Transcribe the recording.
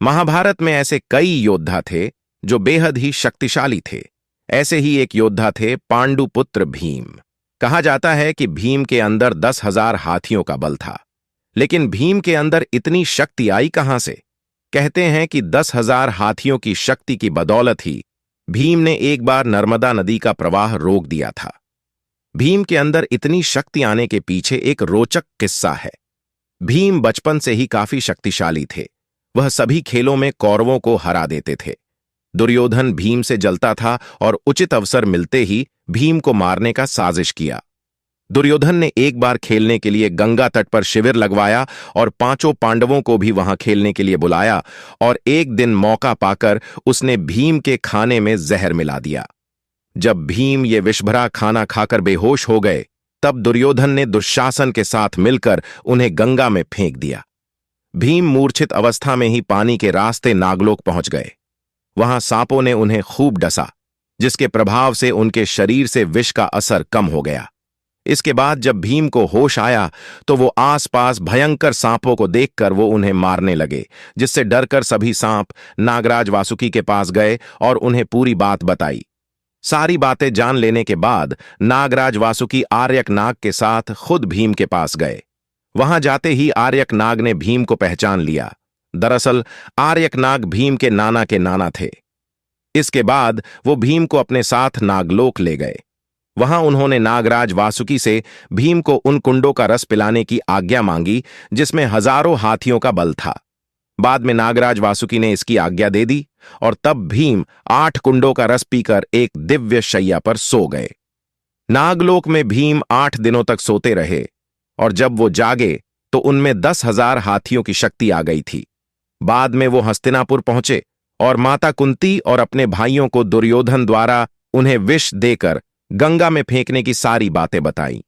महाभारत में ऐसे कई योद्धा थे जो बेहद ही शक्तिशाली थे। ऐसे ही एक योद्धा थे पांडुपुत्र भीम। कहा जाता है कि भीम के अंदर 10,000 हाथियों का बल था। लेकिन भीम के अंदर इतनी शक्ति आई कहां से? कहते हैं कि 10,000 हाथियों की शक्ति की बदौलत ही भीम ने एक बार नर्मदा नदी का प्रवाह रोक दिया था। भीम के अंदर इतनी शक्ति आने के पीछे एक रोचक किस्सा है। भीम बचपन से ही काफी शक्तिशाली थे। वह सभी खेलों में कौरवों को हरा देते थे। दुर्योधन भीम से जलता था और उचित अवसर मिलते ही भीम को मारने का साजिश किया। दुर्योधन ने एक बार खेलने के लिए गंगा तट पर शिविर लगवाया और 5 पांडवों को भी वहां खेलने के लिए बुलाया, और एक दिन मौका पाकर उसने भीम के खाने में जहर मिला दिया। जब भीम ये विषभरा खाना खाकर बेहोश हो गए, तब दुर्योधन ने दुशासन के साथ मिलकर उन्हें गंगा में फेंक दिया। भीम मूर्छित अवस्था में ही पानी के रास्ते नागलोक पहुंच गए। वहां सांपों ने उन्हें खूब डसा, जिसके प्रभाव से उनके शरीर से विष का असर कम हो गया। इसके बाद जब भीम को होश आया तो वो आसपास भयंकर सांपों को देखकर वो उन्हें मारने लगे, जिससे डरकर सभी सांप नागराज वासुकी के पास गए और उन्हें पूरी बात बताई। सारी बातें जान लेने के बाद नागराज वासुकी आर्यक नाग के साथ खुद भीम के पास गए। वहां जाते ही आर्यक नाग ने भीम को पहचान लिया। दरअसल आर्यक नाग भीम के नाना थे। इसके बाद वो भीम को अपने साथ नागलोक ले गए। वहां उन्होंने नागराज वासुकी से भीम को उन कुंडों का रस पिलाने की आज्ञा मांगी जिसमें हजारों हाथियों का बल था। बाद में नागराज वासुकी ने इसकी आज्ञा दे दी और तब भीम 8 कुंडों का रस पीकर एक दिव्य शैया पर सो गए। नागलोक में भीम 8 दिनों तक सोते रहे, और जब वो जागे तो उनमें 10,000 हाथियों की शक्ति आ गई थी। बाद में वो हस्तिनापुर पहुंचे और माता कुंती और अपने भाइयों को दुर्योधन द्वारा उन्हें विष देकर गंगा में फेंकने की सारी बातें बताई।